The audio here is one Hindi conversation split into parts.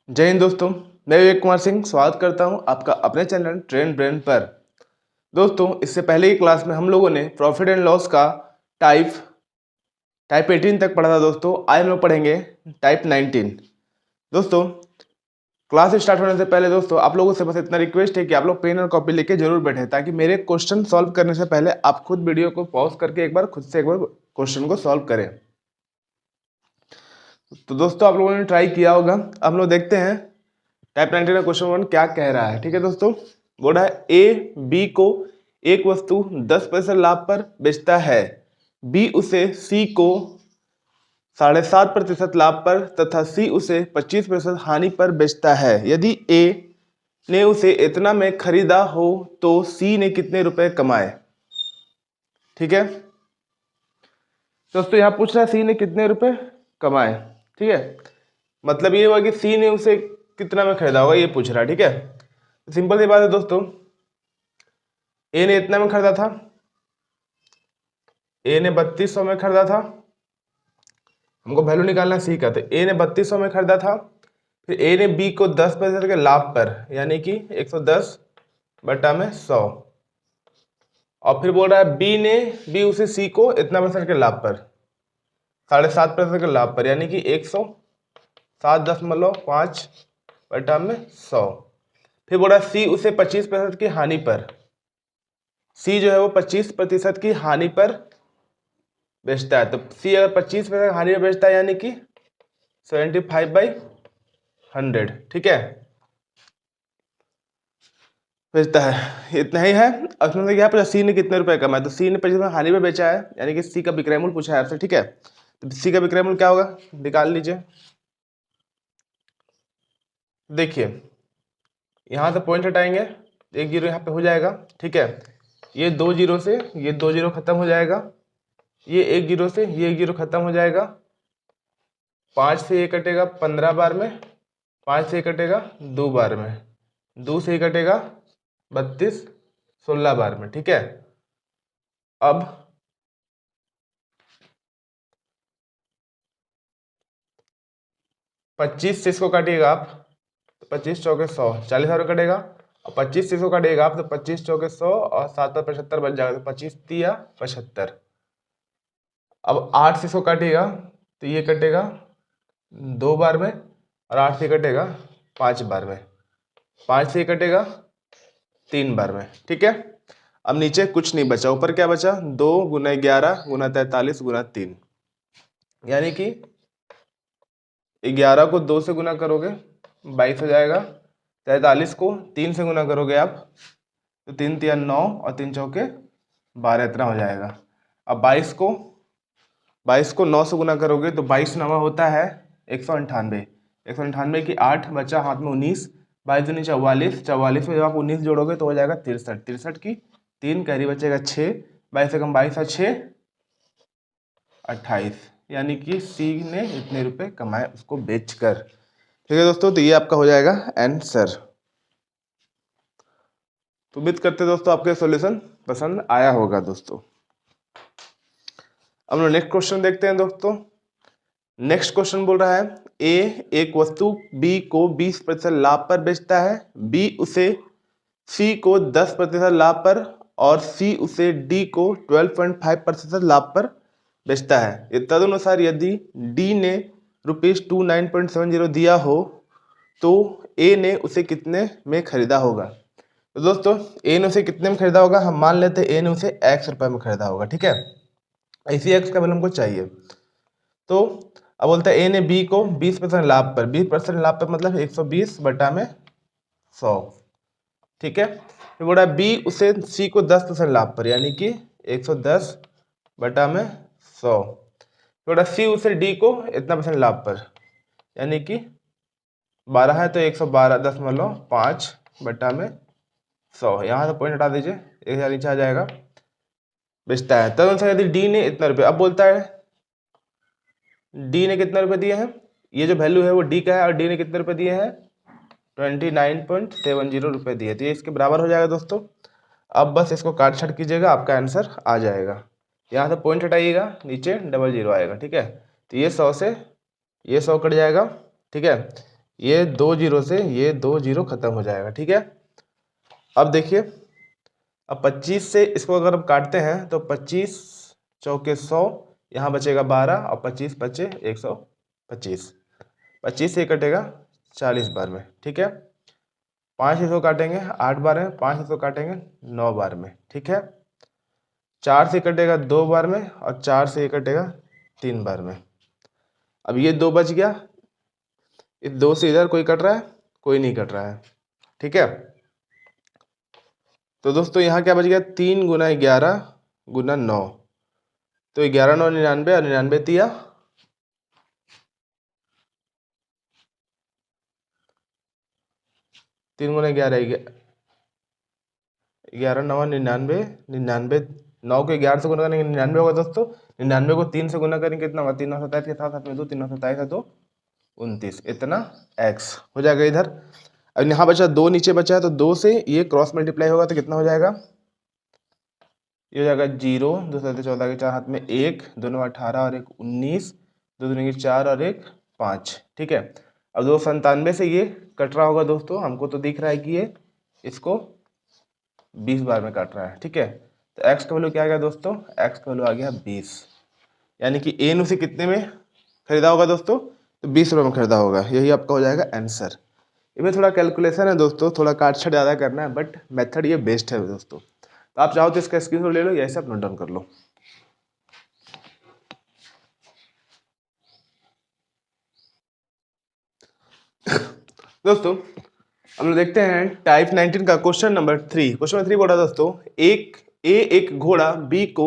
जय हिंद दोस्तों, मैं विवेक कुमार सिंह स्वागत करता हूं आपका अपने चैनल ट्रेंड ब्रेन पर। दोस्तों, इससे पहले की क्लास में हम लोगों ने प्रॉफिट एंड लॉस का टाइप 18 तक पढ़ा था। दोस्तों, आज हम लोग पढ़ेंगे टाइप 19। दोस्तों, क्लास स्टार्ट होने से पहले दोस्तों आप लोगों से बस इतना रिक्वेस्ट है कि आप लोग पेन और कॉपी लेके जरूर बैठे, ताकि मेरे क्वेश्चन सॉल्व करने से पहले आप खुद वीडियो को पॉज करके एक बार खुद से एक बार क्वेश्चन को सॉल्व करें। तो दोस्तों, आप लोगों ने ट्राई किया होगा। अब हम लोग देखते हैं टाइप 19 का क्वेश्चन 1 क्या कह रहा है। ठीक है दोस्तों, बोल रहा है ए बी को एक वस्तु 10% लाभ पर बेचता है, बी उसे सी को 7.5% लाभ पर तथा सी उसे 25% हानि पर बेचता है। यदि ए ने उसे इतना में खरीदा हो तो सी ने कितने रुपए कमाए। ठीक है दोस्तों, यहां पूछ रहा है सी ने कितने रुपए कमाए। ठीक है, मतलब ये हुआ कि सी ने उसे कितना में खरीदा होगा, ये पूछ रहा है। ठीक है, सिंपल सी बात है दोस्तों, ए ने इतना में खरीदा था, ए ने 3200 में खरीदा था। हमको वैल्यू निकालना सी का, तो ए ने 3200 में खरीदा था। फिर ए ने बी को 10% के लाभ पर यानी कि 110 बटा में 100, और फिर बोल रहा है बी उसे सी को इतना परसेंट के लाभ पर 7.5% के लाभ पर यानी कि 107.5 बटा में 100। फिर बोल रहा है सी उसे 25% की हानि पर, सी जो है वो 25% की हानि पर बेचता है। तो सी अगर 25% हानि पर बेचता है यानी कि 75/100। ठीक है, बेचता है, इतना ही है। अब उसमें क्या पूछा सी ने कितने रुपए कमाए, तो सी ने 25% हानि पर बेचा है यानी कि सी का विक्रय मूल्य पूछा है आपसे। ठीक है, तो सी का विक्रय मूल्य क्या होगा निकाल लीजिए। देखिए, यहाँ से पॉइंट हटाएंगे, एक जीरो यहाँ पे हो जाएगा। ठीक है, ये 2 जीरो से ये 2 जीरो खत्म हो जाएगा, ये 1 जीरो से ये 1 जीरो खत्म हो जाएगा, 5 से ये कटेगा 15 बार में, 5 से ये कटेगा 2 बार में, 2 से ये कटेगा 32 16 बार में। ठीक है, अब 25 से इसको काटिएगा आप तो 25 चौके 100, 40,000 कटेगा, और 25 से इसको काटिएगा आप तो 25 चौके 100 और 7 पर 75 बच जाएगा, तो 25 तिया 75। अब 8 से इसको काटिएगा तो ये कटेगा 2 बार में, और 8 से कटेगा 5 बार में, 5 से कटेगा 3 बार में। ठीक है, अब नीचे कुछ नहीं बचा, ऊपर क्या बचा 2 गुना 11 गुना 43 गुना 3, यानी कि 11 को 2 से गुना करोगे 22 हो जाएगा, 43 को 3 से गुना करोगे आप तो 3 तिया 9 और 3 चौके 12, इतना हो जाएगा। अब 22 को 9 से गुना करोगे तो 22 नवा होता है 198, 198 की 8 बचा हाथ में 19, 22 दूनी 44, 44 में जब आप 19 जोड़ोगे तो हो जाएगा 63, 63 की 3 कैरी बचेगा 6, 22 से कम 22 और 6 28, यानी कि सी ने इतने रुपए कमाए उसको बेचकर। ठीक है दोस्तों, तो ये आपका हो जाएगा आंसर। तो उम्मीद करते हैं दोस्तों आपके सॉल्यूशन पसंद आया होगा। दोस्तों, अब हम नेक्स्ट क्वेश्चन देखते हैं। दोस्तों, नेक्स्ट क्वेश्चन बोल रहा है ए एक वस्तु बी को 20% लाभ पर बेचता है, बी उसे सी को 10% लाभ पर और सी उसे डी को 12.5% लाभ पर बेचता है। तदनुसार यदि डी ने ₹29.70 दिया हो तो ए ने उसे कितने में खरीदा होगा। तो दोस्तों, ए ने उसे कितने में खरीदा होगा, हम मान लेते हैं ए ने उसे x रुपए में खरीदा होगा। ठीक है, इसी x का वैल्यू हमको चाहिए। तो अब बोलता है ए ने बी को 20% लाभ पर, 20% लाभ पर मतलब 120 बटा में 100। ठीक है, फिर बोला बी उसे सी को 10% लाभ पर यानी कि 110 बटा में 100। बोला सी उसे डी को इतना परसेंट लाभ पर यानी कि 12 है तो 112.5 बटा में 100। यहाँ से पॉइंट हटा दीजिए, 1000 नीचे आ जाएगा, बेचता है। तब यदि डी ने इतना रुपये, अब बोलता है डी ने कितना रुपये दिए हैं, ये जो वैल्यू है वो डी का है और डी ने कितने रुपये दिए हैं 29.70 रुपये दिए, तो ये इसके बराबर हो जाएगा। दोस्तों, अब बस इसको काट छाट कीजिएगा, आपका आंसर आ जाएगा। यहाँ से पॉइंट हटाइएगा, नीचे 00 आएगा। ठीक है, तो ये 100 से ये 100 कट जाएगा। ठीक है, ये 2 जीरो से ये 2 जीरो खत्म हो जाएगा, ठीक है। अब देखिए, अब 25 से इसको अगर हम काटते हैं तो 25 चौके 100, यहाँ बचेगा 12 और 25 बचे 125, 25 से कटेगा 40 बार में, ठीक है। 5 इसको काटेंगे 8 बार में, 5 इसको काटेंगे 9 बार में, ठीक है। 4 से कटेगा 2 बार में और 4 से कटेगा 3 बार में। अब ये 2 बच गया, इस 2 से इधर कोई कट रहा है? कोई नहीं कट रहा है, ठीक है। तो दोस्तों यहाँ क्या बच गया? 3 गुना 11 गुना 9, तो 11 9 99 और 99 तिया 3 गुना 11 11 9 99, 99 9 को 11 से गुना करेंगे 99 होगा दोस्तों। 99 को 3 से गुना करेंगे कितना होगा? 3 9 27 के साथ साथ में 2 3 9 27 है तो 29, इतना x हो जाएगा इधर। अब यहाँ बचा 2 नीचे बचा है, तो 2 से ये क्रॉस मल्टीप्लाई होगा तो कितना हो जाएगा? ये हो जाएगा 0, 2 7 14 के 4 हाथ में 1, 2 9 18 और 1 19, 2 2 4 और 1 5, ठीक है। अब 297 से ये कट रहा होगा दोस्तों, हमको तो दिख रहा है कि ये इसको 20 बार में काट रहा है, ठीक है। तो x का वैल्यू क्या आ गया दोस्तों? x का वैल्यू आ गया 20, यानी कि a उसे कितने में खरीदा होगा दोस्तों? तो 20 रुपये में खरीदा होगा। यही आपका हो जाएगा आंसर। इसमें थोड़ा कैलकुलेशन है दोस्तों, थोड़ा काट छट ज़्यादा करना है, बट मेथड ये बेस्ट है दोस्तों। तो आप चाहो तो इसका स्क्रीनशॉट ले लो या ऐसे आप नोट डाउन कर लो। दोस्तों हम लोग देखते हैं टाइप 19 का क्वेश्चन नंबर 3। क्वेश्चन नंबर 3 बोल रहा है दोस्तों, एक घोड़ा बी को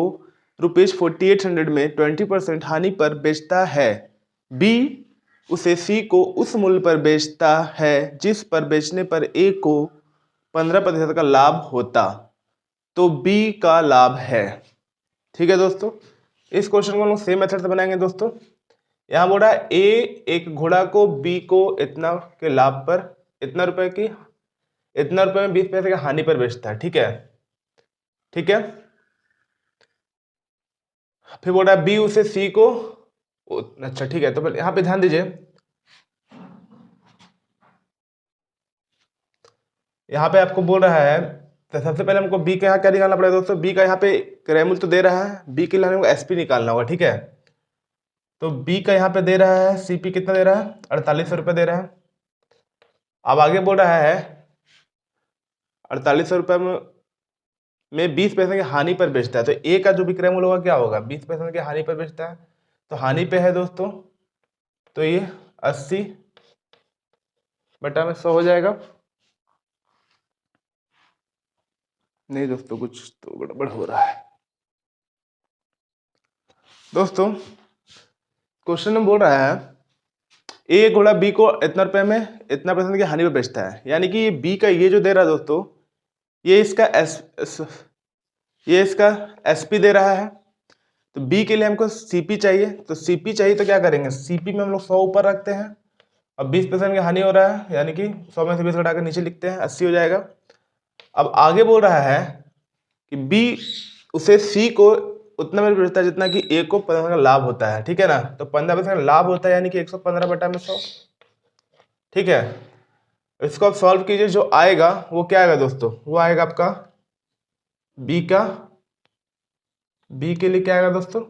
₹4800 में 20% हानि पर बेचता है। बी उसे सी को उस मूल्य पर बेचता है जिस पर बेचने पर ए को 15% का लाभ होता, तो बी का लाभ है। ठीक है दोस्तों, इस क्वेश्चन को हम लोग सेम मेथड से बनाएंगे दोस्तों। यहाँ बोल रहा है ए एक घोड़ा को बी को इतना के लाभ पर इतना रुपए में 20 पैसे की हानि पर बेचता है, ठीक है। ठीक है, फिर बोल रहा है बी उसे सी को, अच्छा ठीक है, तो यहाँ पे ध्यान दीजिए, यहाँ पे आपको बोल रहा है तो सबसे पहले हमको बी का यहाँ क्या निकालना पड़ेगा दोस्तों? बी का यहाँ पे क्रय मूल्य तो दे रहा है, बी के लिए हमको एसपी निकालना होगा, ठीक है। तो बी का यहाँ पे दे रहा है सीपी कितना दे रहा है? 4800 रुपये दे रहा है। अब आगे बोल रहा है 4800 रुपये में 20 पैसे की हानि पर बेचता है, तो ए का जो विक्रय मूल्य होगा क्या होगा? 20 पैसे की हानि पर बेचता है, तो हानि पे है दोस्तों, तो ये 80 बटा में 100 हो जाएगा। नहीं दोस्तों, कुछ तो गड़बड़ हो रहा है दोस्तों। क्वेश्चन में बोल रहा है ए घोड़ा बी को इतना रुपए में इतना % की हानि पर बेचता है, यानी कि ये बी का ये जो दे रहा है दोस्तों, ये इसका एसपी दे रहा है। तो बी के लिए हमको सीपी चाहिए, तो सीपी चाहिए तो क्या करेंगे? सीपी में हम लोग 100 ऊपर रखते हैं, अब 20% की हानि हो रहा है, यानी कि 100 में से 20 घटाकर नीचे लिखते हैं, 80 हो जाएगा। अब आगे बोल रहा है कि बी उसे सी को उतना में बेचता है जितना कि ए को 15% का लाभ होता है, ठीक है ना। तो 15% का लाभ होता है, यानी कि 115 बटा में 100, ठीक है। इसको आप सॉल्व कीजिए, जो आएगा वो क्या आएगा दोस्तों? वो आएगा आपका बी के लिए क्या आएगा दोस्तों?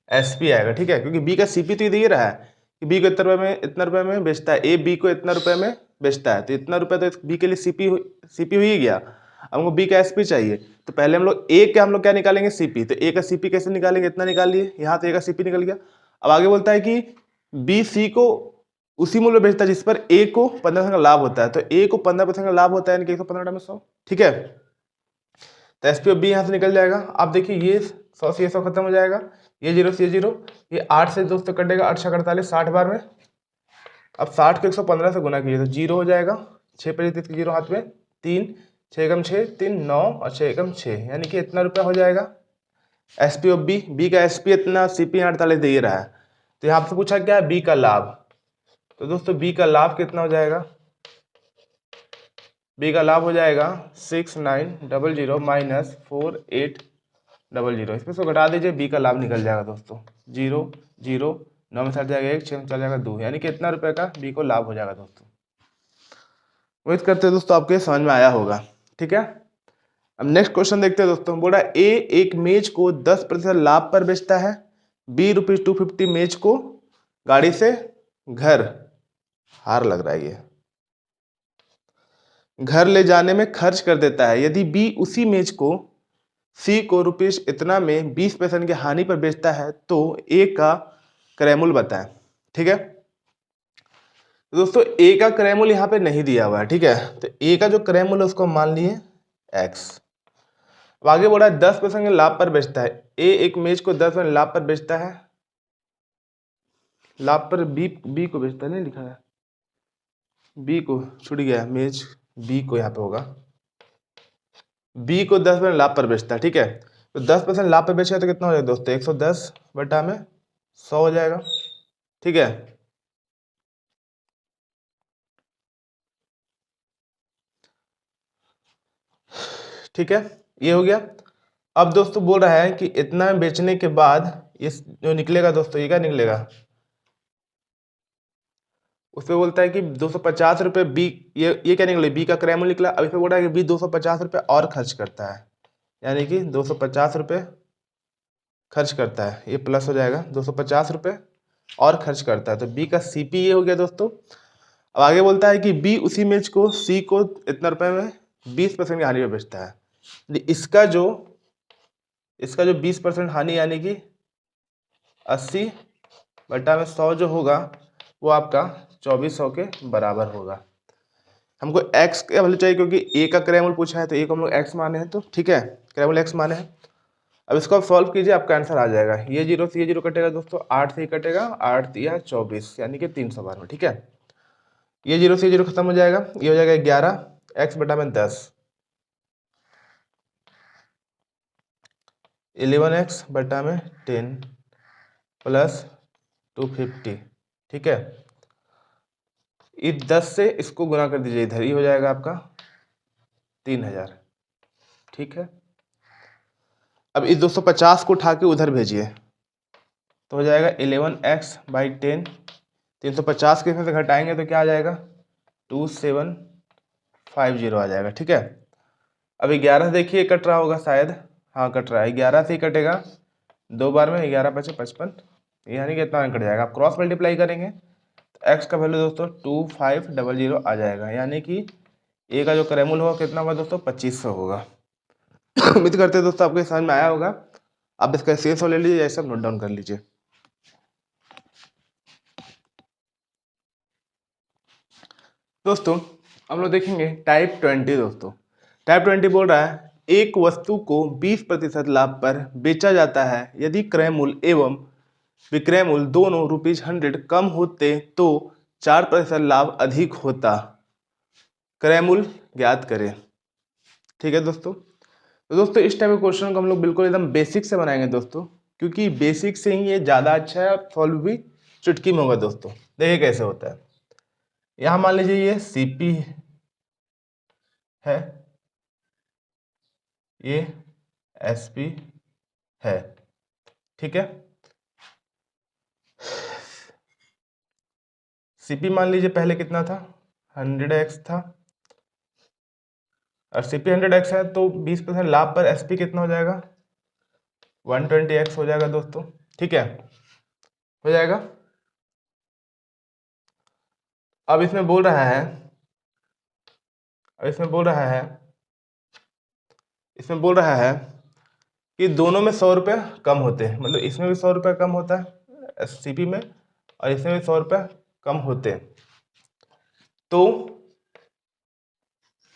एसपी आएगा, ठीक है, क्योंकि बी का सीपी तो दे रहा है कि बी को इतना रुपए में बेचता है, ए बी को इतना रुपए में बेचता है, तो इतना रुपए तो बी के लिए सीपी हो ही गया। अब हमको बी का एसपी चाहिए, तो पहले हम लोग क्या निकालेंगे? सीपी। तो ए का सीपी कैसे निकालेंगे? इतना निकाल लिए, यहाँ तो ए का सीपी निकल गया। अब आगे बोलता है कि बी सी को उसी मूल्य बेचता है जिस पर ए को 15% का लाभ होता है, तो ए को 15% का लाभ होता है, यानी कि 115 में 100, ठीक है। तो एसपी ऑफ बी यहाँ से निकल जाएगा। आप देखिए ये 100 से 100 खत्म हो जाएगा, ये 0 से 0, ये 8 से दोस्तों कटेगा, 8 6 48, 60 बार में। अब 60 को 115 से गुना कीजिए तो 0 हो जाएगा, 6 पे 0 हाथ में, 3 6 एकम 6 3 9 और 6 एकम 6, यानी कि इतना रुपया हो जाएगा एसपी ऑफ बी का एसपी इतना, सीपी 48 दे रहा है। तो यहाँ आपसे पूछा क्या है? बी का लाभ। तो दोस्तों बी का लाभ कितना हो जाएगा? बी का लाभ हो जाएगा 6900 माइनस 4800, इसमें से घटा दीजिए, बी का लाभ निकल जाएगा दोस्तों 0 0 9 में 7 जाएगा 1, 6 में चल जाएगा 2, यानी कितना रुपए का बी को लाभ हो जाएगा दोस्तों। उम्मीद करते हैं दोस्तों आपके समझ में आया होगा। ठीक है, अब नेक्स्ट क्वेश्चन देखते हैं दोस्तों। बोला ए एक मेज को 10% लाभ पर बेचता है, बी ₹250 मेज को गाड़ी से घर, हार लग रहा है ये, घर ले जाने में खर्च कर देता है। यदि बी उसी मेज को सी को रुपीस इतना में 20% की हानि पर बेचता है तो ए का क्रय मूल्य बताएं। ठीक है दोस्तों, ए का क्रय मूल्य यहाँ पे नहीं दिया हुआ है। ठीक है, तो ए का जो क्रय मूल्य उसको मान लिए एक्स। आगे बोला 10% के लाभ पर बेचता है। ए एक मेज को 10% लाभ पर बेचता है, लाभ पर बी को बेचता है, नहीं लिखा है, बी को छूट गया, मेज बी को यहाँ पे होगा, बी को 10% लाभ पर बेचता है। ठीक है, तो 10% लाभ पर बेचेगा तो कितना हो जाएगा दोस्तों, 110 बटा में 100 हो जाएगा। ठीक है, ठीक है, ये हो गया। अब दोस्तों बोल रहा है कि इतना बेचने के बाद इस जो निकलेगा दोस्तों, ये क्या निकलेगा, उसपे बोलता है कि 250 रुपये बी, ये क्या निकले, बी का क्रय मूल्य निकला। अब इसमें बोल रहा है कि बी 250 रुपये और खर्च करता है, यानी कि 250 रुपये खर्च करता है, ये प्लस हो जाएगा, 250 रुपये और खर्च करता है, तो बी का सीपी ये हो गया दोस्तों। अब आगे बोलता है कि बी उसी मेज को सी को इतना रुपए में 20% की हानि में बेचता है। इसका जो 20% हानि यानी कि 80 बटा में 100 जो होगा वो आपका 2400 के बराबर होगा। हमको x का वैल्यू चाहिए क्योंकि a का क्रय मूल्य पूछा है, तो a को हम लोग x माने हैं, तो ठीक है, क्रय मूल्य x माने हैं। अब इसको आप सॉल्व कीजिए, आपका आंसर आ जाएगा। ये 0 से ये 0 कटेगा दोस्तों, 8 से ही कटेगा, 8 या 24 यानी कि 312। ठीक है, ये 0 से 0 खत्म हो जाएगा, ये हो जाएगा 11 x बटा में 10, 11x बटा में 10 प्लस 250। ठीक है, इस 10 से इसको गुना कर दीजिए इधर, ये हो जाएगा आपका 3000। ठीक है, अब इस 250 को उठा के उधर भेजिए तो हो जाएगा 11x बाई 10, 350 के इसमें से घटाएंगे तो क्या आ जाएगा, 2750 आ जाएगा। ठीक है, अब 11 देखिए कट रहा होगा शायद, हाँ कट रहा है, 11 से ही कटेगा, 2 बार में 11 × 5 = 55, यानी कि इतना कट जाएगा। आप क्रॉस मल्टीप्लाई करेंगे तो x का वैल्यू दोस्तों 2500 आ जाएगा, यानी कि a का जो क्रय मूल्य होगा कितना होगा दोस्तों, 2500 होगा। उम्मीद करते हैं दोस्तों आपको समझ में आया होगा। आप इसका स्क्रीनशॉट ले लीजिए, सब नोट डाउन कर लीजिए। दोस्तों हम लोग देखेंगे टाइप 20। दोस्तों टाइप 20 बोल रहा है एक वस्तु को 20% लाभ पर बेचा जाता है, यदि क्रय मूल्य एवं विक्रय मूल्य दोनों ₹100 कम होते तो 4% लाभ अधिक होता, क्रय मूल्य ज्ञात करें। ठीक है दोस्तों, तो दोस्तों इस टाइप के क्वेश्चन को हम लोग बिल्कुल एकदम बेसिक से बनाएंगे दोस्तों, क्योंकि बेसिक से ही ये ज़्यादा अच्छा है, सॉल्व भी चुटकी में होगा। दोस्तों देखिए कैसे होता है, यहाँ मान लीजिए ये सीपी है, ये एसपी है। ठीक है, सीपी मान लीजिए पहले कितना था, 100x था, और सीपी 100x है तो 20% लाभ पर एसपी कितना हो जाएगा, 120x हो जाएगा दोस्तों। ठीक है, हो जाएगा। अब इसमें बोल रहा है, इसमें बोल रहा है कि दोनों में 100 रुपये कम होते हैं, मतलब इसमें भी 100 रुपये कम होता है सीपी में, और इसमें भी 100 रुपये कम होते हैं, तो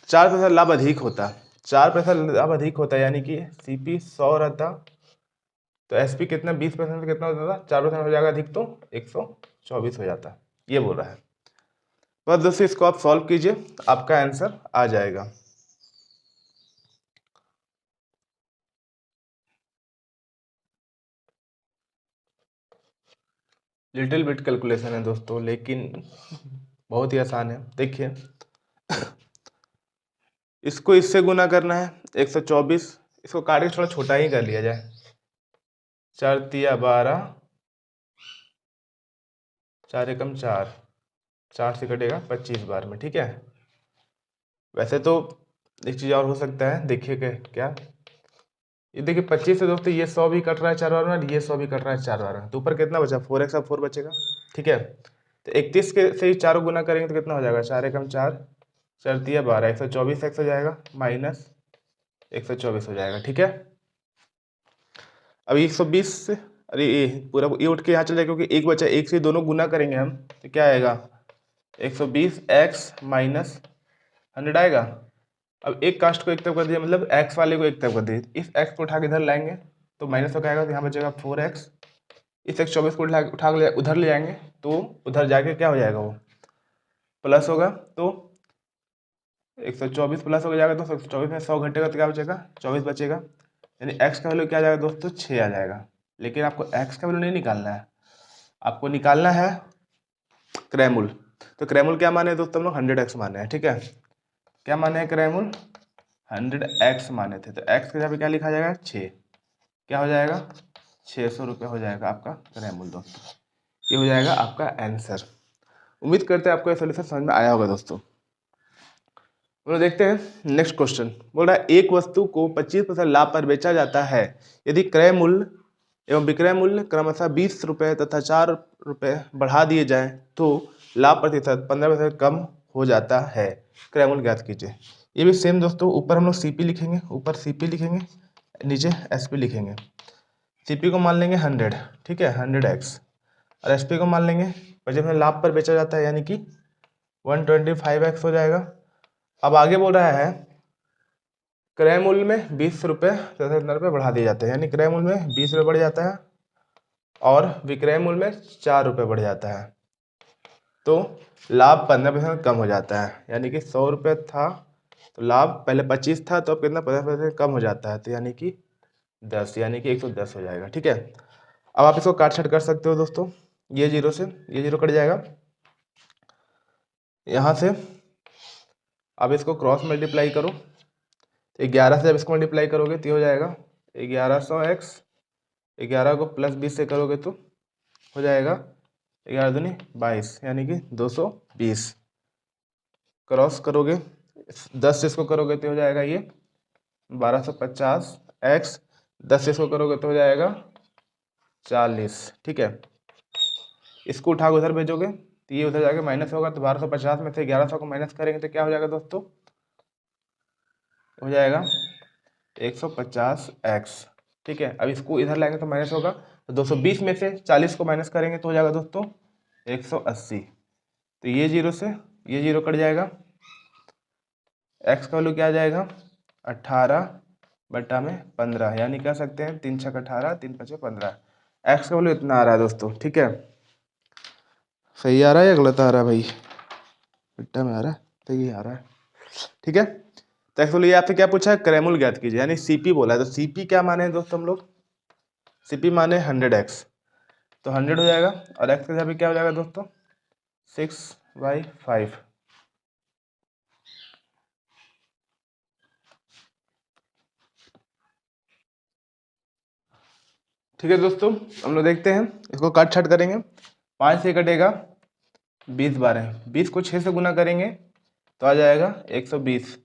4% लाभ अधिक होता, 4% लाभ अधिक होता है, यानी कि सीपी 100 रहता तो एसपी कितना 20% कितना होता था, 4% हो जाएगा अधिक, तो 124 हो जाता। ये बोल रहा है। बस दोस्तों इसको आप सॉल्व कीजिए, आपका आंसर आ जाएगा। लिटिल बिट कैलकुलेशन है दोस्तों, लेकिन बहुत ही आसान है। देखिए इसको इससे गुना करना है 124, इसको काट के थोड़ा छोटा ही कर लिया जाए, 4 × 3 = 12 4 एकम 4, 4 से कटेगा 25 बार में, ठीक है। वैसे तो एक चीज़ और हो सकता है, देखिए क्या ये देखिए 25 से दोस्तों ये 100 भी कट रहा है 4 बार में, ये 100 भी कट रहा है 4 बार में, तो ऊपर कितना बचा 4x अब 4 बचेगा, ठीक है। तो 31 के से ही 4 गुना करेंगे तो कितना हो जाएगा, 4 एकम 4, 4 तिया 12, 124 x हो जाएगा माइनस 124 हो जाएगा, ठीक है। अभी 120 से अरे ये पूरा ये उठ के यहाँ चल जाएगा क्योंकि एक बचा, एक से दोनों गुना करेंगे हम तो क्या आएगा 120x माइनस 100 आएगा। अब एक कास्ट को एक तरफ कर दिया, मतलब x वाले को एक तरफ कर दिया, इस x को उठा के इधर लाएंगे तो माइनस हो जाएगा, तो यहाँ बचेगा 4x, इस 124 को उठा के उधर ले जाएंगे तो उधर जाके क्या हो जाएगा वो प्लस होगा, तो 124 प्लस हो जाएगा, तो 124 में 100 घटेगा तो क्या बचेगा 24 बचेगा, यानी x का वैल्यू क्या आ जाएगा दोस्तों 6 आ जाएगा। लेकिन आपको x का वैल्यू नहीं निकालना है, आपको निकालना है क्रैमूल। तो क्रैमूल क्या माने दोस्तों हम लोग 100x माने हैं, ठीक है। क्या माने हैं क्रैमूल 100x माने थे, तो x के जगह पे क्या लिखा जाएगा 6, क्या हो जाएगा 600 रुपये हो जाएगा आपका क्रैमूल दोस्तों। ये हो जाएगा आपका आंसर। उम्मीद करते हैं आपको ये सॉल्यूशन समझ में आया होगा दोस्तों। हम देखते हैं नेक्स्ट क्वेश्चन। बोल रहा है एक वस्तु को 25% लाभ पर बेचा जाता है यदि क्रय मूल्य एवं विक्रय मूल्य क्रमशः 20 रुपये तथा 4 रुपये बढ़ा दिए जाए तो लाभ प्रतिशत 15% कम हो जाता है, क्रय मूल्य ज्ञात कीजिए। ये भी सेम दोस्तों, ऊपर हम लोग CP लिखेंगे, ऊपर CP लिखेंगे, नीचे SP लिखेंगे। CP को मान लेंगे 100, ठीक है 100x, और SP को मान लेंगे 25% लाभ पर बेचा जाता है यानी कि 125x हो जाएगा। अब आगे बोल रहा है क्रय मूल्य में 20 रुपये तथा 15 रुपये बढ़ा दिए जाते हैं, यानी क्रय मूल्य में 20 रुपये बढ़ जाता है और विक्रय मूल्य में 4 रुपये बढ़ जाता है, तो लाभ 15% कम हो जाता है, यानी कि 100 रुपये था तो लाभ पहले 25 था तो अब कितना 15% कम हो जाता है, तो यानी कि 10, यानी कि 110 हो जाएगा, ठीक है। अब आप इसको काट छाट कर सकते हो दोस्तों, ये जीरो से ये जीरो कट जाएगा, यहाँ से अब इसको क्रॉस मल्टीप्लाई करो, 11 से जब इसको मल्टीप्लाई करोगे तो हो जाएगा 1100x, 11 को प्लस 20 से करोगे तो हो जाएगा 11 दूनी 22, यानी कि 220। क्रॉस करोगे 10 से इसको करोगे तो हो जाएगा ये 1250x, 10 से इसको करोगे तो हो जाएगा 40, ठीक है। इसको उठा के उधर भेजोगे तो ये उधर जाके माइनस होगा, तो 1250 में से 1100 को माइनस करेंगे तो क्या हो जाएगा दोस्तों, हो जाएगा 150x, ठीक है। अब इसको इधर लाएंगे तो माइनस होगा, तो 220 में से 40 को माइनस करेंगे तो हो जाएगा दोस्तों 180, तो ये जीरो से ये जीरो कट जाएगा, x का वैल्यू क्या आ जाएगा 18/15, यानी कह सकते हैं 3 छक 18, 3 पचे 15, x का वैल्यू इतना आ रहा है दोस्तों, ठीक है। सही आ रहा है या गलत आ रहा है भाई, बिट्टा में आ रहा है, सही आ रहा है, ठीक है। तो एक्चुअली आपसे क्या पूछा है क्रय मूल्य ज्ञात कीजिए, यानी CP बोला है, तो CP क्या माने हैं दोस्तों हम लोग, CP माने 100x, तो 100 हो जाएगा और x के जगह पे क्या हो जाएगा दोस्तों 6/5, ठीक है दोस्तों। हम लोग देखते हैं इसको काट छाट करेंगे, 5 से कटेगा 20 12, 20 को 6 से गुना करेंगे तो आ जाएगा 120,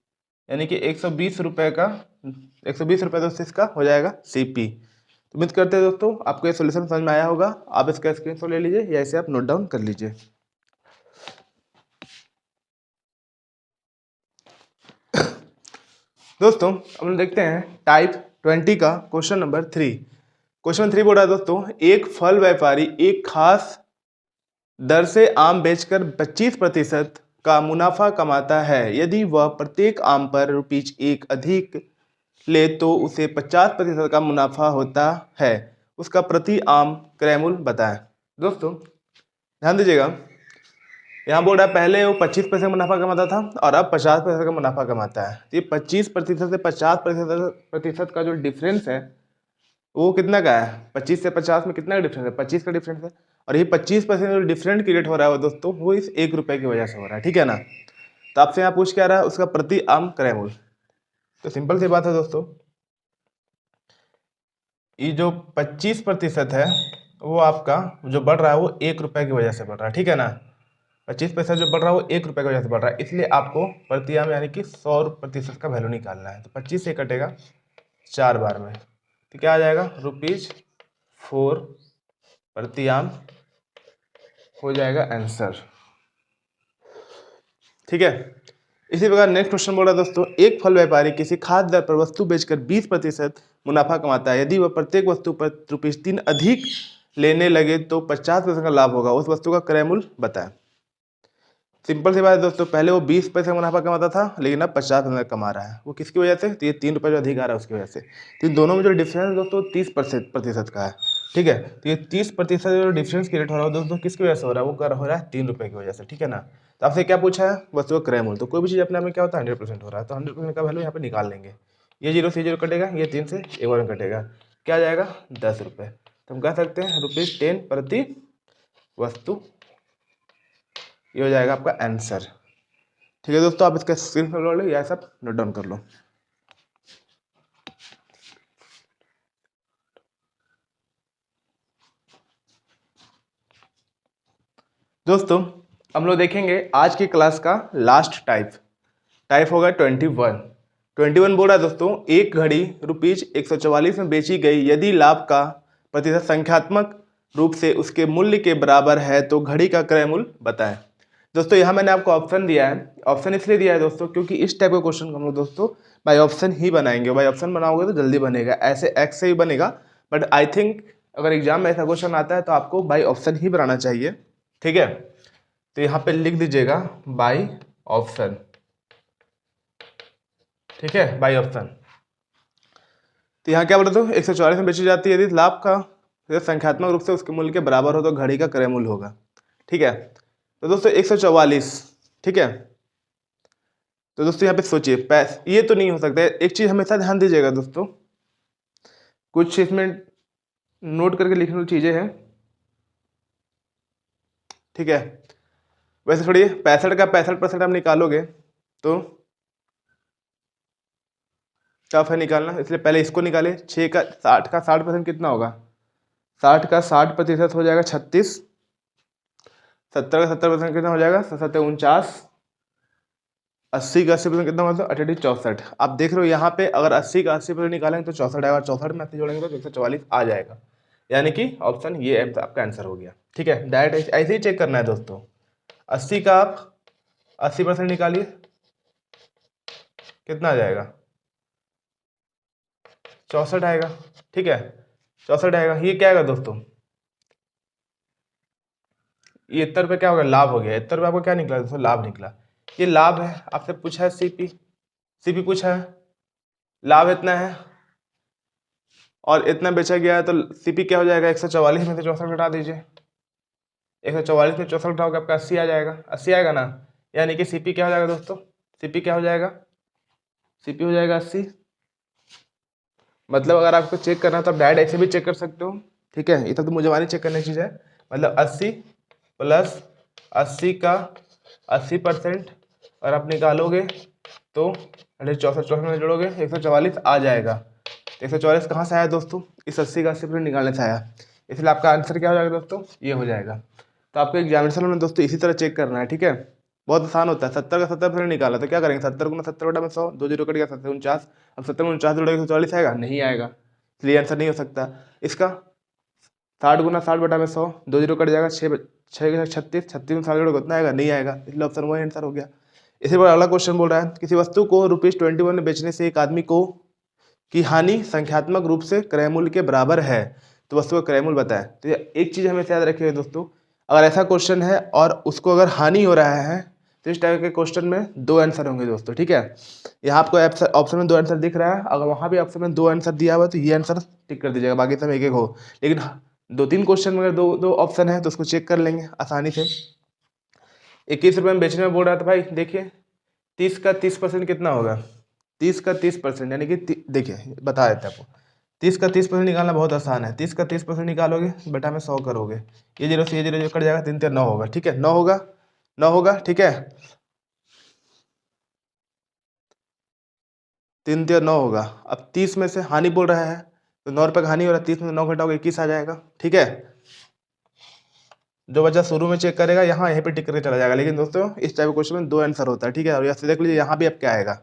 यानी कि 120 रुपये का 120 रुपये दोस्तों इसका हो जाएगा CP। तो उम्मीद करते हैं दोस्तों आपको ये सोल्यूशन समझ में आया होगा, आप इसका स्क्रीनशॉट ले लीजिए या इसे आप नोट डाउन कर लीजिए। दोस्तों हम लोग देखते हैं टाइप 20 का क्वेश्चन नंबर 3। क्वेश्चन 3 बोल रहा है दोस्तों एक फल व्यापारी एक खास दर से आम बेचकर 25% का मुनाफा कमाता है, यदि वह प्रत्येक आम पर ₹1 अधिक ले तो उसे 50% का मुनाफा होता है, उसका प्रति आम क्रय मूल्य बताएं। दोस्तों ध्यान दीजिएगा, यहाँ बोल रहा है पहले वो 25% मुनाफा कमाता था और अब 50% का मुनाफा कमाता है, तो ये 25% से 50% का जो डिफरेंस है वो कितना का है, 25 से 50 में कितना का डिफरेंस है, 25 का डिफरेंस है, और ये 25% जो डिफरेंट क्रिएट हो रहा है दोस्तों वो इस 1 रुपये की वजह से हो रहा है, ठीक है ना। तो आपसे यहाँ पूछ क्या रहा है उसका प्रति आम क्रय मूल्य, तो सिंपल सी बात है दोस्तों, ये जो 25% है वो आपका जो बढ़ रहा है वो 1 रुपये की वजह से बढ़ रहा है, ठीक है ना। 25 पैसा जो बढ़ रहा है वो 1 रुपये की वजह से बढ़ रहा है, इसलिए आपको प्रति आम यानी कि 100% का वैल्यू निकालना है। तो 25 से कटेगा 4 बार में, तो क्या आ जाएगा ₹4 प्रति आम हो जाएगा आंसर, ठीक है। इसी प्रकार नेक्स्ट क्वेश्चन बोल रहा है दोस्तों, एक फल व्यापारी किसी खाद्य दर पर वस्तु बेचकर 20% मुनाफा कमाता है। यदि वह प्रत्येक वस्तु पर ₹3 अधिक लेने लगे तो 50% का लाभ होगा। उस वस्तु का क्रय मूल्य बताएं। सिंपल सी बात है दोस्तों, पहले वो 20 पैसे मुनाफा कमाता था, लेकिन अब 50% कमा रहा है। वो किसकी वजह से? तो ये 3 रुपये जो अधिक आ रहा है उसकी वजह से। तो इन दोनों में जो डिफरेंस है दोस्तों 30% का है, ठीक है। तो ये 30% जो डिफरेंस क्रिएट हो रहा है दोस्तों किसकी वजह से हो रहा है? वो हो रहा है 3 रुपये की वजह से, ठीक है ना। तो आपसे क्या पूछा है? वस्तु का क्रय मूल्य। तो कोई भी चीज़ अपने आप में क्या होता है? 100% हो रहा है, तो 100% का वैल्यू यहाँ पे निकाल लेंगे। ये 0 से 0 कटेगा, ये 3 से एक बार में कटेगा, क्या आ जाएगा? 10 रुपये। तो हम कह सकते हैं ₹10 प्रति वस्तु, ये हो जाएगा आपका आंसर, ठीक है दोस्तों। आप इसका स्क्रीनशॉट लो, या सब नोट डाउन कर लो। दोस्तों हम लोग देखेंगे आज की क्लास का लास्ट टाइप होगा 21 बोल रहा है दोस्तों, एक घड़ी ₹144 में बेची गई, यदि लाभ का प्रतिशत संख्यात्मक रूप से उसके मूल्य के बराबर है तो घड़ी का क्रय मूल्य बताएं। दोस्तों यहाँ मैंने आपको ऑप्शन दिया है, ऑप्शन इसलिए दिया है दोस्तों क्योंकि इस टाइप का क्वेश्चन हम लोग दोस्तों बाय ऑप्शन ही बनाएंगे। बाय ऑप्शन बनाओगे तो जल्दी बनेगा, ऐसे एक्स से ही बनेगा, बट आई थिंक अगर एग्जाम में ऐसा क्वेश्चन आता है तो आपको बाय ऑप्शन ही बनाना चाहिए, ठीक है। तो यहाँ पे लिख दीजिएगा बाय ऑप्शन, ठीक है, बाय ऑप्शन। तो यहाँ क्या बोलते हो? 144 में बेची जाती है, यदि लाभ का संख्यात्मक रूप से उसके मूल्य के बराबर हो तो घड़ी का क्रय मूल्य होगा, ठीक है। तो दोस्तों 144, ठीक है। तो दोस्तों यहाँ पे सोचिए, ये तो नहीं हो सकता है। एक चीज हमेशा ध्यान दीजिएगा दोस्तों, कुछ इसमें नोट करके लिखने वाली चीजें हैं, ठीक है। वैसे थोड़ी 65 का 65% आप निकालोगे तो टफ है निकालना, इसलिए पहले इसको निकाले। 6 का 60 का 60% कितना होगा? 60 का 60% हो जाएगा 36, 70 का 70% कितना हो जाएगा? 7 49, 80 का 80% कितना होगा? 88 64। आप देख रहे हो यहाँ पे अगर 80 का 80% निकालेंगे तो 64 आएगा, 64 में 80 जोड़ेंगे तो 144 आ जाएगा, यानी कि ऑप्शन ये आपका आंसर हो गया, ठीक है। डायरेक्ट ऐसे ही चेक करना है दोस्तों। 80 का आप 80% निकालिए, कितना आ जाएगा? 64 आएगा, ठीक है, 64 आएगा। ये क्या आएगा दोस्तों? ये 70 रुपये क्या होगा? लाभ हो गया। 70 रुपये आपको क्या निकला दोस्तों? लाभ निकला। ये लाभ है, आपसे पूछा है सीपी पूछा है, लाभ इतना है और इतना बेचा गया है, तो सीपी क्या हो जाएगा? 144 में से 64 घटा दीजिए, 144 में 64 घटाओगे आपका 80 आ जाएगा, 80 आएगा ना, यानी कि सीपी क्या हो जाएगा दोस्तों? सीपी क्या हो जाएगा? सीपी हो जाएगा 80। मतलब अगर आपको चेक करना है तो आप डायरेक्ट ऐसे भी चेक कर सकते हो, ठीक है। ये तो मुझे वाली चेक करने की चीज़ है, मतलब 80 प्लस 80 का 80% और आप निकालोगे तो 64 में जोड़ोगे 144 आ जाएगा। 144 कहाँ से आया दोस्तों? इस 80 का 80% निकालने से आया, इसलिए आपका आंसर क्या हो जाएगा दोस्तों? ये हो जाएगा। तो आपको एग्जामिनेशन में दोस्तों इसी तरह चेक करना है, ठीक है। बहुत आसान होता है। 70 का 70% निकाला तो क्या करेंगे? 70 गुना 70 बटा में 100, 2 जीरो कट गया, 7 49। अब 70 में 49 जोड़ेगा 144 आएगा? नहीं आएगा, इसलिए आंसर नहीं हो सकता इसका। 60 गुना 60 बटा में 100, 2 जीरो कट जाएगा, 6 36, 36 में 60 जोड़ोगे उतना आएगा? नहीं आएगा, इसलिए ऑप्शन वही आंसर हो गया। इसी पर अगला क्वेश्चन बोल रहा है, किसी वस्तु को ₹21 में बेचने से एक आदमी को की हानि संख्यात्मक रूप से क्रय मूल्य के बराबर है, तो वस्तु का क्रय मूल्य बताएं। तो एक चीज हमें याद रखिएगा दोस्तों, अगर ऐसा क्वेश्चन है और उसको अगर हानि हो रहा है तो इस टाइप के क्वेश्चन में 2 आंसर होंगे दोस्तों, ठीक है। यहाँ आपको ऑप्शन में 2 आंसर दिख रहा है, अगर वहां भी ऑप्शन में 2 आंसर दिया हुआ है तो ये आंसर टिक कर दीजिएगा, बाकी सब एक एक हो। लेकिन 2-3 क्वेश्चन में अगर दो ऑप्शन है तो उसको चेक कर लेंगे आसानी से। 21 रुपये में बेचने में बोल रहा था भाई, देखिए 30 का 30% कितना होगा? 30 का 30% यानी कि देखिए बता देते हैं आपको, 30 का 30% निकालना बहुत आसान है। 30 का 30% निकालोगे बटा में 100 करोगे, ये 0 से ये 0 कट जाएगा, 3 9 होगा, ठीक है, 9 होगा, 9 होगा, ठीक है, 3 9 होगा। अब 30 में से हानि बोल रहा है तो 9 रुपये का हानि हो रहा है, 30 में 9 घटाओगे 21 आ जाएगा, ठीक है। जो बच्चा शुरू में चेक करेगा यहाँ यहीं पे टिक करके चला जाएगा। लेकिन दोस्तों इस टाइप के क्वेश्चन में 2 आंसर होता है, ठीक है। और यहाँ से देख लीजिए यहाँ भी अब क्या आएगा,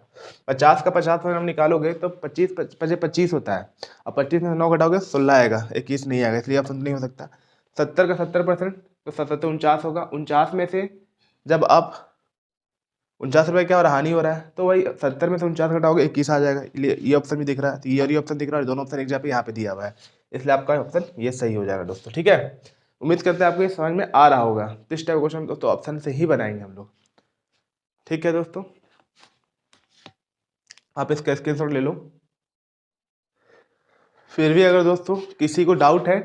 50 का 50% हम निकालोगे तो 25 होता है। अब 25 में से 9 घटाओगे 16 आएगा, 21 नहीं आएगा, इसलिए ऑप्शन नहीं हो सकता। 70 का 70% तो 70 49 होगा। 49 में से जब आप 49 रुपये क्या हो रहा है, हानि हो रहा है, तो वही 70 में से 49 घटाओगे 21 आ जाएगा। ये ऑप्शन भी दिख रहा है, तो ये ऑप्शन दिख रहा है, दोनों ऑप्शन एक जगह पे यहाँ पे दिया हुआ है, इसलिए आपका ऑप्शन ये सही हो जाएगा दोस्तों, ठीक है। उम्मीद करते हैं आपको ये समझ में आ रहा होगा। तो इस टाइप क्वेश्चन दोस्तों ऑप्शन से ही बनाएंगे हम लोग, ठीक है दोस्तों। आप इसका स्क्रीनशॉट ले लो। फिर भी अगर दोस्तों किसी को डाउट है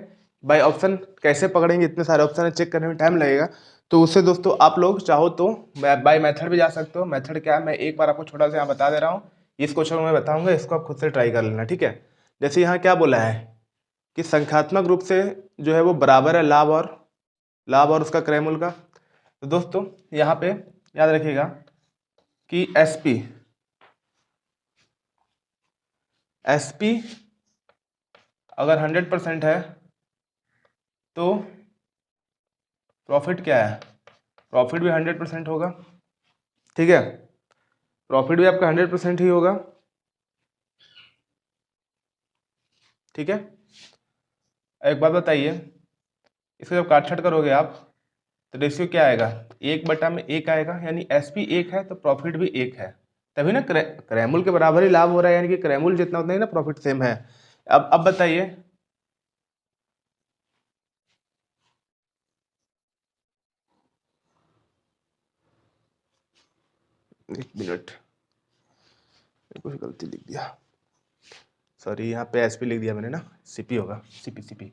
भाई ऑप्शन कैसे पकड़ेंगे, इतने सारे ऑप्शन है, चेक करने में टाइम लगेगा, तो उससे दोस्तों आप लोग चाहो तो बाय मेथड भी जा सकते हो। मेथड क्या है, मैं एक बार आपको छोटा सा यहाँ बता दे रहा हूँ, इस क्वेश्चन में मैं बताऊंगा, इसको आप खुद से ट्राई कर लेना, ठीक है। जैसे यहाँ क्या बोला है कि संख्यात्मक रूप से जो है वो बराबर है लाभ और उसका क्रयमूल्य का। तो दोस्तों यहाँ पे याद रखिएगा कि एसपी अगर 100% है तो प्रॉफिट क्या है, प्रॉफिट भी 100% होगा, ठीक है। प्रॉफिट भी आपका 100% ही होगा, ठीक है। एक बात बताइए, इसको जब काट छाट करोगे आप तो रेशियो क्या आएगा, 1/1 आएगा, यानी एसपी 1 है तो प्रॉफिट भी 1 है, तभी ना क्रयमूल्य के बराबर ही लाभ हो रहा है, यानी कि क्रयमूल्य जितना उतना ही ना प्रॉफिट सेम है। अब बताइए, एक मिनट, कुछ गलती लिख दिया, सॉरी, यहाँ पे एसपी लिख दिया मैंने ना, सीपी होगा, सीपी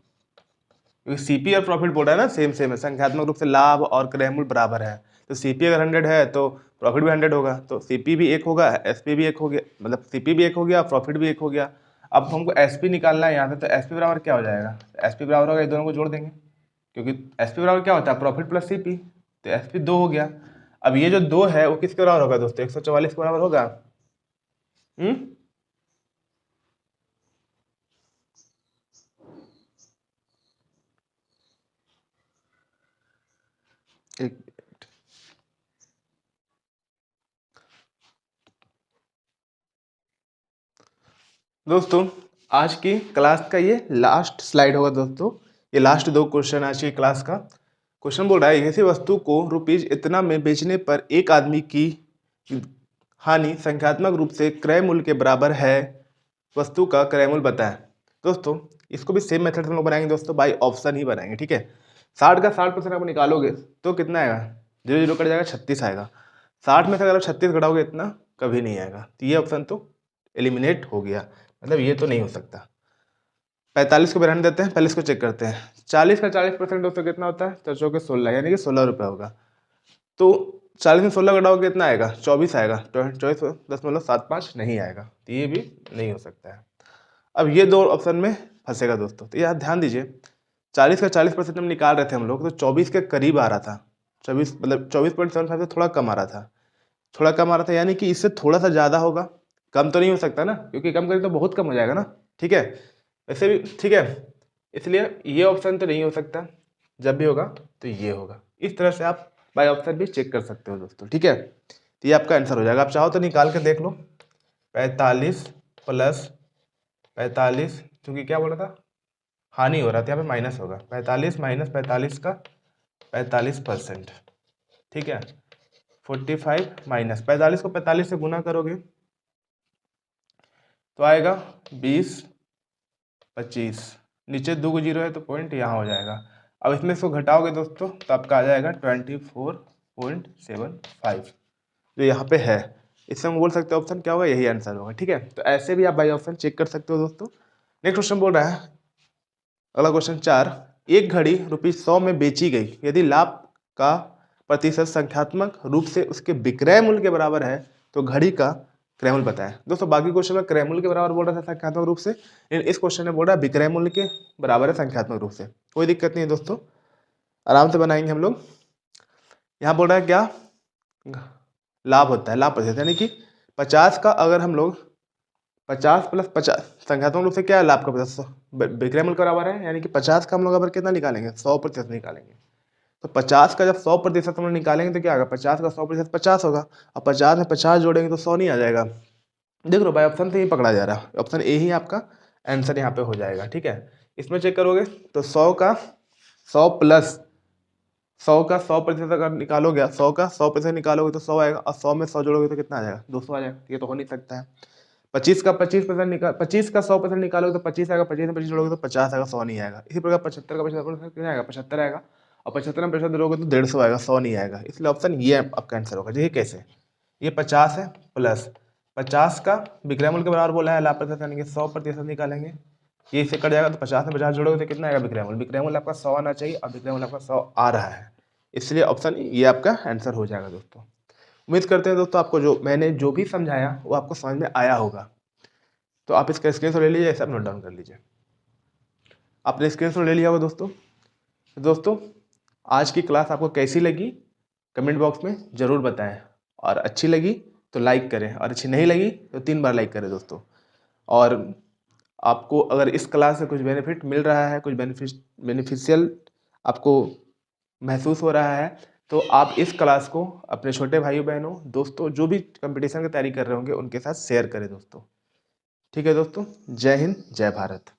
क्योंकि सीपी और प्रॉफिट बोल रहा है ना, सेम सेम है, संख्यात्मक रूप से लाभ और क्रयमूल्य बराबर है, तो सीपी अगर 100 है तो प्रॉफिट भी 100 होगा, तो सीपी भी 1 होगा, एसपी भी 1 हो गया, मतलब सीपी भी 1 हो गया, प्रॉफिट भी 1 हो गया। अब हमको एसपी निकालना है यहाँ से, तो एसपी बराबर क्या हो जाएगा, एसपी बराबर होगा, ये दोनों को जोड़ देंगे, क्योंकि एसपी बराबर क्या होता है, प्रॉफिट प्लस सीपी, तो एसपी 2 हो गया। अब ये जो 2 है वो किसके बराबर होगा दोस्तों, 144 के बराबर होगा। हम्म, एक दोस्तों आज की क्लास का ये लास्ट स्लाइड होगा दोस्तों, ये लास्ट 2 क्वेश्चन आज की क्लास का। क्वेश्चन बोल रहा है किसी वस्तु को रुपीज इतना में बेचने पर एक आदमी की हानि संख्यात्मक रूप से क्रय मूल्य के बराबर है, वस्तु का क्रय मूल्य बताएं। दोस्तों इसको भी सेम मेथड से हम लोग बनाएंगे दोस्तों, बाई ऑप्शन ही बनाएंगे, ठीक है। 60 का 60% आप निकालोगे तो कितना आएगा, 0 0 कट जाएगा, 36 आएगा। 60 में से अगर आप 36 घटाओगे इतना कभी नहीं आएगा, तो ये ऑप्शन तो एलिमिनेट हो गया, मतलब ये तो नहीं हो सकता। 45 को भी रहने देते हैं, पहले इसको चेक करते हैं। 40 का 40% दोस्तों कितना होता है, 4 चौके 16, यानी कि 16 रुपये होगा। तो 40 में 16 घटाओगे कितना आएगा, 24 आएगा, 24.75 नहीं आएगा, तो ये भी नहीं हो सकता है। अब ये 2 ऑप्शन में फंसेगा दोस्तों, तो यहाँ ध्यान दीजिए, 40 का 40% हम निकाल रहे थे हम लोग, तो 24 के करीब आ रहा था, 24 मतलब 24.75 से थोड़ा कम आ रहा था, थोड़ा कम आ रहा था, यानी कि इससे थोड़ा सा ज़्यादा होगा, कम तो नहीं हो सकता ना, क्योंकि कम करें तो बहुत कम हो जाएगा ना, ठीक है। वैसे भी ठीक है, इसलिए ये ऑप्शन तो नहीं हो सकता, जब भी होगा तो ये होगा। इस तरह से आप बाय ऑप्शन भी चेक कर सकते हो दोस्तों, ठीक है। तो ये आपका आंसर हो जाएगा, आप चाहो तो निकाल के देख लो। 45 प्लस 45, क्योंकि क्या बोल रहा था, हानि हो रहा था, यहाँ पे माइनस होगा, 45 माइनस 45 का 45%, ठीक है। 45 माइनस 45 को 45 से गुना करोगे तो आएगा 20 25, नीचे 2 को 0 है तो पॉइंट यहाँ हो जाएगा। अब इसमें इसको घटाओगे दोस्तों तो आपका आ जाएगा 24.75, जो यहाँ पे है, इससे हम बोल सकते हैं ऑप्शन क्या होगा, यही आंसर होगा, ठीक है। तो ऐसे भी आप बाई ऑप्शन चेक कर सकते हो दोस्तों। नेक्स्ट क्वेश्चन बोल रहा है, अगला क्वेश्चन 4, एक घड़ी ₹100 में बेची गई, यदि लाभ का प्रतिशत संख्यात्मक रूप से उसके विक्रय मूल्य के बराबर है तो घड़ी का क्रय मूल्य बताएं। दोस्तों बाकी क्वेश्चन में क्रय मूल्य के बराबर बोल रहा था संख्यात्मक रूप से, लेकिन इस क्वेश्चन में बोल रहा है विक्रय मूल्य के बराबर है संख्यात्मक रूप से। कोई दिक्कत नहीं है दोस्तों, आराम से बनाएंगे हम लोग। यहाँ बोल रहा है क्या लाभ होता है, लाभ प्रतिशत, यानी कि 50 का अगर हम लोग 50 प्लस 50 संख्यात्मक रूप से क्या है, लाभ का प्रतिशत विक्रय मूल्य के बराबर है, यानी कि 50 का हम लोग अगर कितना निकालेंगे, 100% निकालेंगे। तो 50 का जब 100% हम लोग निकालेंगे तो क्या होगा, 50 का 100% 50 होगा, और 50 में 50 जोड़ेंगे तो 100 नहीं आ जाएगा। देख लो भाई ऑप्शन से ही पकड़ा जा रहा है, ऑप्शन ए ही आपका आंसर यहाँ पे हो जाएगा। ठीक है, इसमें चेक करोगे तो 100 का 100 प्लस 100 का 100% अगर निकालोगे, 100 का 100% निकालोगे तो 100 आएगा, और 100 में 100 जोड़ोगे तो कितना आ जाएगा, 200 आ जाएगा। ये तो हो नहीं सकता है। 25 का 25% निकाल 25 का 100% निकालोगे तो 25 आएगा, 25 में 25 जोड़ोगे तो 50 आएगा, 100 नहीं आएगा। इसी प्रकार 75 का 75% कितना आएगा, 75 आएगा, और 75 में 75 जोड़ोगे तो 150 आएगा, 100 नहीं आएगा। इसलिए ऑप्शन ये आपका आंसर होगा। देखिए कैसे, ये 50 है प्लस 50 का विक्रयमूल्य के बराबर बोला है, लाभ यानी कि 100% निकालेंगे, ये इससे कट जाएगा तो 50 में 50 जोड़ोगे तो कितना आएगा विक्रयमूल्य, विक्रयमूल्य आपका 100 आना चाहिए, और विक्रयमूल्य आपका 100 आ रहा है, इसलिए ऑप्शन ये आपका आंसर हो जाएगा दोस्तों। उम्मीद करते हैं दोस्तों आपको जो मैंने जो भी समझाया वो आपको समझ में आया होगा। तो आप इसका स्क्रीनशॉट ले लीजिए, सब नोट डाउन कर लीजिए। आपने स्क्रीनशॉट ले लिया होगा दोस्तों। तो दोस्तों आज की क्लास आपको कैसी लगी कमेंट बॉक्स में ज़रूर बताएं, और अच्छी लगी तो लाइक करें, और अच्छी नहीं लगी तो 3 बार लाइक करें दोस्तों। और आपको अगर इस क्लास से कुछ बेनिफिट मिल रहा है, कुछ बेनिफिशियल आपको महसूस हो रहा है, तो आप इस क्लास को अपने छोटे भाइयों बहनों दोस्तों जो भी कंपटीशन की तैयारी कर रहे होंगे उनके साथ शेयर करें दोस्तों। ठीक है दोस्तों, जय हिंद जय भारत।